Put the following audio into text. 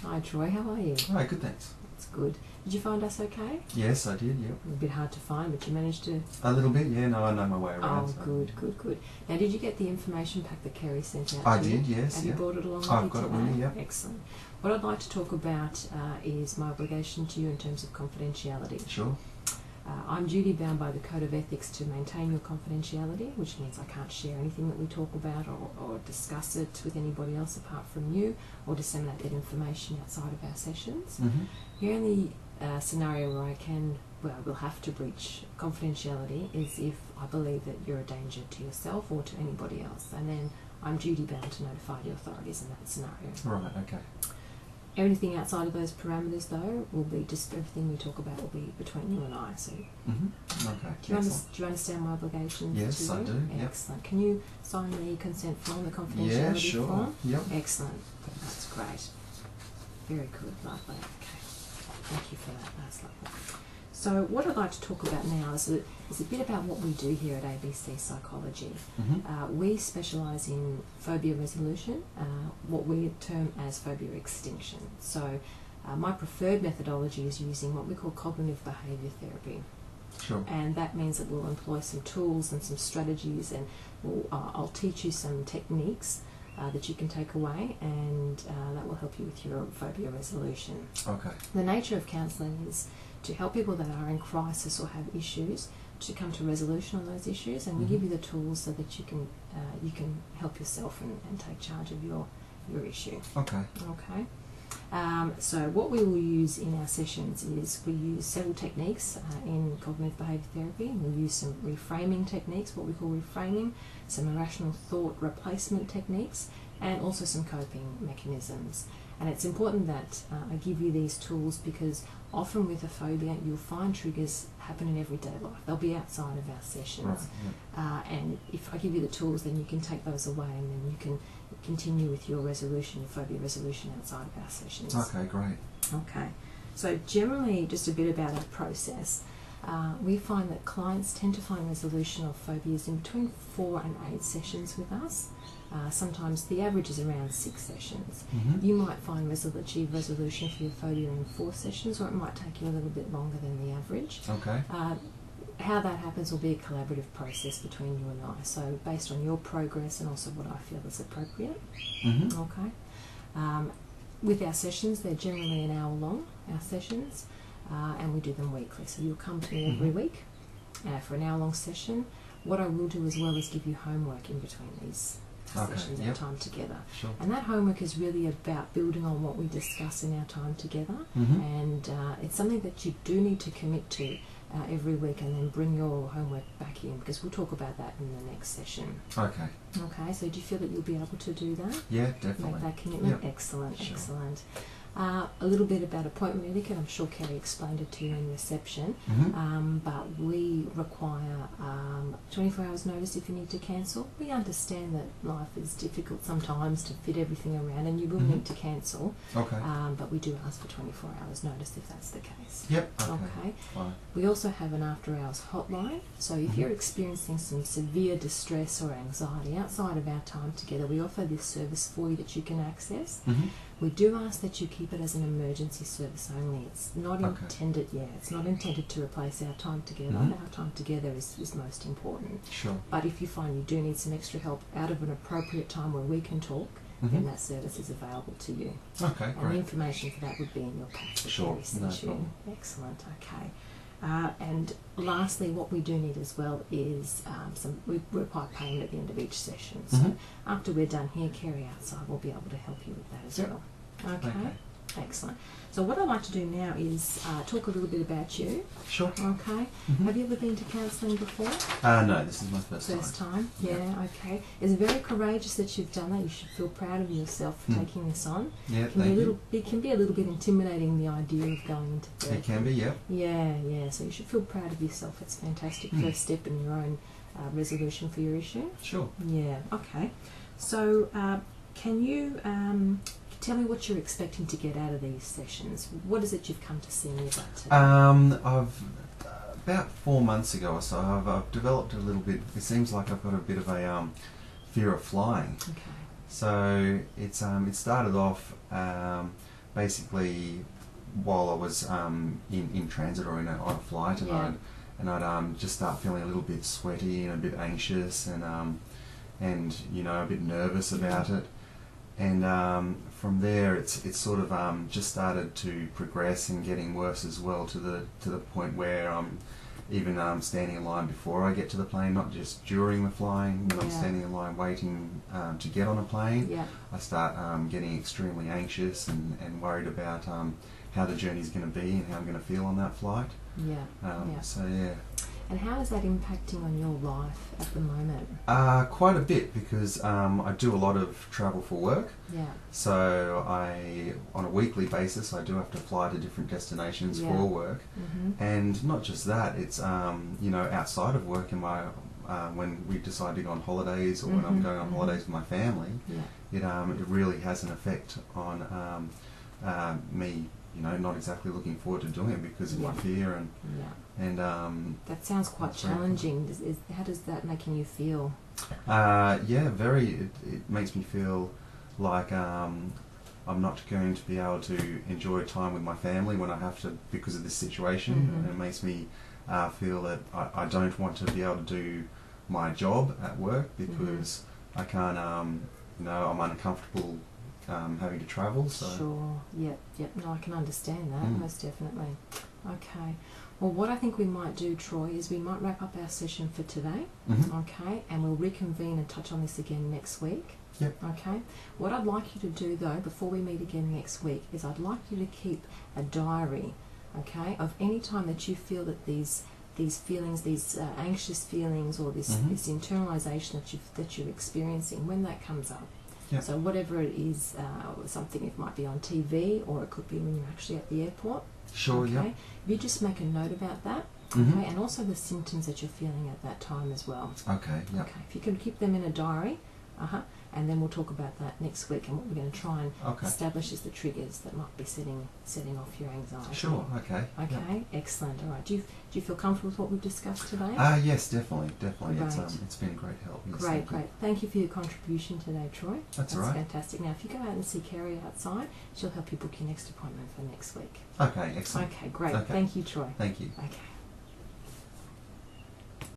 Hi Troy, how are you? Hi, good, thanks. That's good. Did you find us okay? Yes, I did, yep. A bit hard to find, but you managed to... A little bit, yeah, no, I know my way around. Oh, so. Good. Now, did you get the information pack that Kerry sent out I to you? did, yes. Have you brought it along with you I've got it with me, yep. Excellent. What I'd like to talk about is my obligation to you in terms of confidentiality. Sure. I'm duty bound by the Code of Ethics to maintain your confidentiality, which means I can't share anything that we talk about or discuss it with anybody else apart from you, or disseminate that information outside of our sessions. The only scenario where we'll have to breach confidentiality is if I believe that you're a danger to yourself or to anybody else, and then I'm duty bound to notify the authorities in that scenario. Right, okay. Everything outside of those parameters, though, will be just everything we talk about will be between you and I. So, okay. Do you understand my obligations? Yes, I do. Excellent. Can you sign the consent form, the confidentiality yeah, sure. form? Yep. Excellent. That's great. Very good. Lovely. Okay. Thank you for that. That's lovely. So what I'd like to talk about now is a bit about what we do here at ABC Psychology. We specialise in phobia resolution, what we term as phobia extinction. So my preferred methodology is using what we call cognitive behaviour therapy. Sure. And that means that we'll employ some tools and some strategies, and I'll teach you some techniques that you can take away, and that will help you with your phobia resolution. Okay. The nature of counselling is to help people that are in crisis or have issues to come to resolution on those issues, and we give you the tools so that you can help yourself and take charge of your issue. Okay. Okay. So what we will use in our sessions is we use several techniques in cognitive behaviour therapy. We'll use some reframing techniques, what we call reframing, some irrational thought replacement techniques, and also some coping mechanisms. And it's important that I give you these tools because often with a phobia you'll find triggers happen in everyday life. They'll be outside of our sessions. Right, yeah. And if I give you the tools, then you can take those away, and then you can continue with your resolution, your phobia resolution outside of our sessions. Okay, great. Okay. So generally, just a bit about our process. We find that clients tend to find resolution of phobias in between 4 and 8 sessions with us. Sometimes the average is around 6 sessions. You might find achieve resolution for your phobia in 4 sessions, or it might take you a little bit longer than the average. Okay. How that happens will be a collaborative process between you and I, so based on your progress and also what I feel is appropriate. Okay. With our sessions, they're generally an hour long, our sessions, and we do them weekly. So you'll come to me every week for an hour long session. What I will do as well is give you homework in between these sessions, our time together. Sure. And that homework is really about building on what we discuss in our time together, and it's something that you do need to commit to every week, and then bring your homework back in, because we'll talk about that in the next session. Okay. Okay, so do you feel that you'll be able to do that? Yeah, definitely. Make that commitment? Yep. Excellent, Sure. Excellent. A little bit about appointment etiquette. I'm sure Kerry explained it to you in reception, but we require 24 hours notice if you need to cancel. We understand that life is difficult sometimes to fit everything around, and you will need to cancel. Okay. But we do ask for 24 hours notice if that's the case. Yep. Okay. Fine. We also have an after hours hotline, so if you're experiencing some severe distress or anxiety outside of our time together, we offer this service for you that you can access. We do ask that you keep it as an emergency service only. It's not intended, it's not intended to replace our time together. Our time together is most important. Sure. But if you find you do need some extra help out of an appropriate time where we can talk, then that service is available to you. Okay, and great. the information for that would be in your pack that Sure, Kerry sent no you. problem. Excellent, okay. And lastly, what we do need as well is we require payment at the end of each session. So after we're done here, Kerry outside will be able to help you with that as well. Okay. Excellent. So what I'd like to do now is talk a little bit about you. Sure. Okay. Have you ever been to counselling before? No, this is my first time. First time? Yeah, okay. It's very courageous that you've done that. You should feel proud of yourself for taking this on. Yeah, It can be a little bit intimidating, the idea of going into therapy. It can be, yeah. Yeah. So you should feel proud of yourself. It's a fantastic first step in your own resolution for your issue. Sure. Yeah, okay. So can you tell me what you're expecting to get out of these sessions? What is it you've come to see me about today? I've about 4 months ago or so, I've developed a little bit. It seems like I've got a bit of a fear of flying. Okay. So it started off basically while I was in transit or on a flight, and I'd just start feeling a little bit sweaty and a bit anxious, and you know, a bit nervous about it. And from there, it's sort of just started to progress and getting worse as well, to the point where I'm even standing in line before I get to the plane, not just during the flying. When I'm standing in line waiting to get on a plane, I start getting extremely anxious and worried about how the journey's going to be and how I'm going to feel on that flight. So yeah. And how is that impacting on your life at the moment? Quite a bit, because I do a lot of travel for work. So on a weekly basis, I do have to fly to different destinations for work. And not just that, it's you know, outside of work, in my when we decide to go on holidays, or when I'm going on holidays with my family, it really has an effect on me. You know, not exactly looking forward to doing it because of my fear and that sounds quite challenging. How does that making you feel? Yeah, very. It makes me feel like I'm not going to be able to enjoy time with my family when I have to, because of this situation. And it makes me feel that I don't want to be able to do my job at work because I can't. You know, I'm uncomfortable having to travel. So. Sure. Yep. No, I can understand that, most definitely. Okay. Well, what I think we might do, Troy, is we might wrap up our session for today. Okay, and we'll reconvene and touch on this again next week. Okay. What I'd like you to do, though, before we meet again next week, is I'd like you to keep a diary, okay, of any time that you feel that these feelings, these anxious feelings, or this internalization that you're experiencing, when that comes up. So whatever it is, something, it might be on TV, or it could be when you're actually at the airport. Okay. If you just make a note about that, okay, and also the symptoms that you're feeling at that time as well. Okay. If you can keep them in a diary, and then we'll talk about that next week, and what we're going to try and establish is the triggers that might be setting off your anxiety. Sure. Okay. Excellent. All right. Do you feel comfortable with what we've discussed today? Yes, definitely. Right. It's been a great help. Yes, great. Thank you for your contribution today, Troy. That's all right. Fantastic. Now, if you go out and see Kerry outside, she'll help you book your next appointment for next week. Okay. Excellent. Okay. Great. Okay. Thank you, Troy. Thank you. Okay.